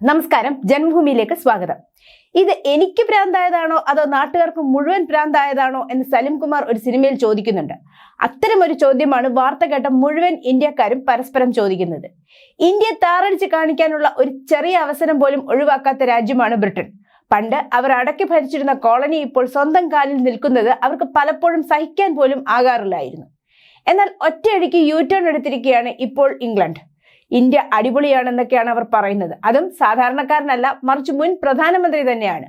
നമസ്കാരം, ജന്മഭൂമിയിലേക്ക് സ്വാഗതം. ഇത് എനിക്ക് ഭ്രാന്തായതാണോ അതോ നാട്ടുകാർക്ക് മുഴുവൻ ഭ്രാന്തായതാണോ എന്ന് സലിം കുമാർ ഒരു സിനിമയിൽ ചോദിക്കുന്നുണ്ട്. അത്തരമൊരു ചോദ്യമാണ് വാർത്ത കേട്ട മുഴുവൻ ഇന്ത്യക്കാരും പരസ്പരം ചോദിക്കുന്നത്. ഇന്ത്യ താറടിച്ച് കാണിക്കാനുള്ള ഒരു ചെറിയ അവസരം പോലും ഒഴിവാക്കാത്ത രാജ്യമാണ് ബ്രിട്ടൻ. പണ്ട് അവർ അടക്കി ഭരിച്ചിരുന്ന കോളനി ഇപ്പോൾ സ്വന്തം കാലിൽ നിൽക്കുന്നത് അവർക്ക് പലപ്പോഴും സഹിക്കാൻ പോലും ആകാറില്ലായിരുന്നു. എന്നാൽ ഒറ്റയടിക്ക് യു-ടേൺ എടുത്തിരിക്കുകയാണ് ഇപ്പോൾ ഇംഗ്ലണ്ട്. ഇന്ത്യ അടിപൊളിയാണെന്നൊക്കെയാണ് അവർ പറയുന്നത്. അതും സാധാരണക്കാരനല്ല, മറിച്ച് മുൻ പ്രധാനമന്ത്രി തന്നെയാണ്.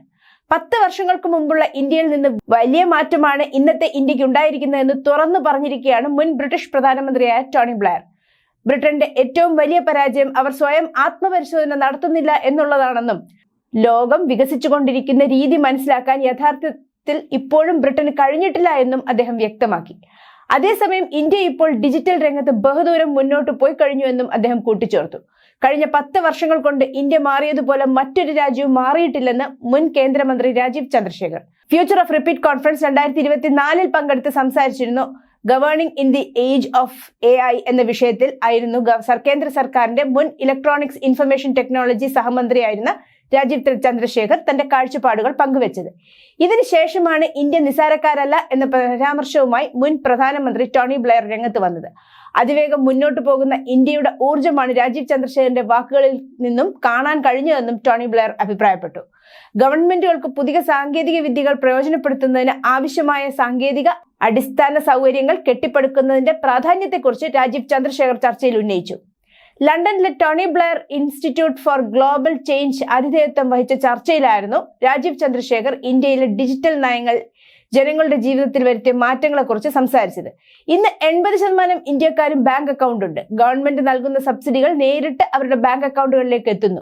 10 വർഷങ്ങൾക്ക് മുമ്പുള്ള ഇന്ത്യയിൽ നിന്ന് വലിയ മാറ്റമാണ് ഇന്നത്തെ ഇന്ത്യക്ക് ഉണ്ടായിരിക്കുന്നതെന്ന് തുറന്നു പറഞ്ഞിരിക്കുകയാണ് മുൻ ബ്രിട്ടീഷ് പ്രധാനമന്ത്രിയായ ടോണി ബ്ലെയർ. ബ്രിട്ടന്റെ ഏറ്റവും വലിയ പരാജയം അവർ സ്വയം ആത്മപരിശോധന നടത്തുന്നില്ല എന്നുള്ളതാണെന്നും ലോകം വികസിച്ചുകൊണ്ടിരിക്കുന്ന രീതി മനസ്സിലാക്കാൻ യഥാർത്ഥത്തിൽ ഇപ്പോഴും ബ്രിട്ടന് കഴിഞ്ഞിട്ടില്ല എന്നും അദ്ദേഹം വ്യക്തമാക്കി. അതേസമയം ഇന്ത്യ ഇപ്പോൾ ഡിജിറ്റൽ രംഗത്ത് ബഹുദൂരം മുന്നോട്ട് പോയി കഴിഞ്ഞുവെന്നും അദ്ദേഹം കൂട്ടിച്ചേർത്തു. കഴിഞ്ഞ 10 വർഷങ്ങൾ കൊണ്ട് ഇന്ത്യ മാറിയതുപോലെ മറ്റൊരു രാജ്യവും മാറിയിട്ടില്ലെന്ന് മുൻ കേന്ദ്രമന്ത്രി Rajeev Chandrasekhar future of repeat conference 2024 പങ്കെടുത്ത് സംസാരിച്ചിരുന്നു. Governing in the age of AI എന്ന വിഷയത്തിൽ ആയിരുന്നു കേന്ദ്ര സർക്കാരിന്റെ മുൻ ഇലക്ട്രോണിക്സ് ഇൻഫർമേഷൻ ടെക്നോളജി സഹമന്ത്രിയായിരുന്ന രാജീവ് ചന്ദ്രശേഖർ തന്റെ കാഴ്ചപ്പാടുകൾ പങ്കുവച്ചത്. ഇതിനുശേഷമാണ് ഇന്ത്യ നിസാരക്കാരല്ല എന്ന പരാമർശവുമായി മുൻ പ്രധാനമന്ത്രി ടോണി ബ്ലെയർ രംഗത്ത് വന്നത്. അതിവേഗം മുന്നോട്ട് പോകുന്ന ഇന്ത്യയുടെ ഊർജ്ജമാണ് രാജീവ് ചന്ദ്രശേഖറിന്റെ വാക്കുകളിൽ നിന്നും കാണാൻ കഴിഞ്ഞതെന്നും ടോണി ബ്ലെയർ അഭിപ്രായപ്പെട്ടു. ഗവൺമെന്റുകൾക്ക് പുതിയ സാങ്കേതിക വിദ്യകൾ പ്രയോജനപ്പെടുത്തുന്നതിന് ആവശ്യമായ സാങ്കേതിക അടിസ്ഥാന സൗകര്യങ്ങൾ കെട്ടിപ്പടുക്കുന്നതിന്റെ പ്രാധാന്യത്തെക്കുറിച്ച് രാജീവ് ചന്ദ്രശേഖർ ചർച്ചയിൽ ഉന്നയിച്ചു. ലണ്ടനിലെ Tony Blair institute four global change ആതിഥേയത്വം വഹിച്ച ചർച്ചയിലായിരുന്നു രാജീവ് ചന്ദ്രശേഖർ ഇന്ത്യയിലെ ഡിജിറ്റൽ നയങ്ങൾ ജനങ്ങളുടെ ജീവിതത്തിൽ വരുത്തിയ മാറ്റങ്ങളെക്കുറിച്ച് സംസാരിച്ചത്. ഇന്ന് 80% ഇന്ത്യക്കാരും ബാങ്ക് അക്കൗണ്ട് ഉണ്ട്. ഗവൺമെന്റ് നൽകുന്ന സബ്സിഡികൾ നേരിട്ട് അവരുടെ ബാങ്ക് അക്കൗണ്ടുകളിലേക്ക് എത്തുന്നു.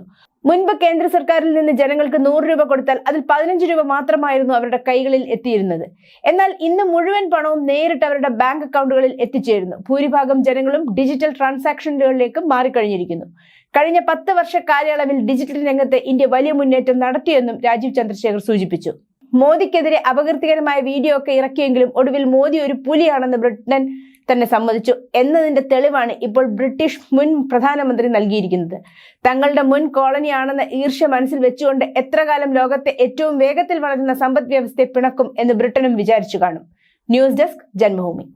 മുൻപ് കേന്ദ്ര സർക്കാരിൽ നിന്ന് ജനങ്ങൾക്ക് 100 രൂപ കൊടുത്താൽ അതിൽ 15 രൂപ മാത്രമായിരുന്നു അവരുടെ കൈകളിൽ എത്തിയിരുന്നത്. എന്നാൽ ഇന്ന് മുഴുവൻ പണവും നേരിട്ട് അവരുടെ ബാങ്ക് അക്കൗണ്ടുകളിൽ എത്തിച്ചേരുന്നു. ഭൂരിഭാഗം ജനങ്ങളും ഡിജിറ്റൽ ട്രാൻസാക്ഷനുകളിലേക്ക് മാറിക്കഴിഞ്ഞിരിക്കുന്നു. കഴിഞ്ഞ 10 വർഷ കാലയളവിൽ ഡിജിറ്റൽ രംഗത്ത് ഇന്ത്യ വലിയ മുന്നേറ്റം നടത്തിയെന്നും രാജീവ് ചന്ദ്രശേഖർ സൂചിപ്പിച്ചു. മോദിക്കെതിരെ അപകീർത്തികരമായ വീഡിയോ ഒക്കെ ഇറക്കിയെങ്കിലും ഒടുവിൽ മോദി ഒരു പുലിയാണെന്ന് ബ്രിട്ടൻ തന്നെ സമ്മതിച്ചു എന്നതിന്റെ തെളിവാണ് ഇപ്പോൾ ബ്രിട്ടീഷ് മുൻ പ്രധാനമന്ത്രി നൽകിയിരിക്കുന്നത്. തങ്ങളുടെ മുൻ കോളനിയാണെന്ന ഈർഷ്യ മനസ്സിൽ വെച്ചുകൊണ്ട് എത്ര കാലം ലോകത്തെ ഏറ്റവും വേഗത്തിൽ വളരുന്ന സമ്പദ് വ്യവസ്ഥയെ പിണക്കും എന്ന് ബ്രിട്ടനും വിചാരിച്ചു കാണും. News desk, Janmabhumi.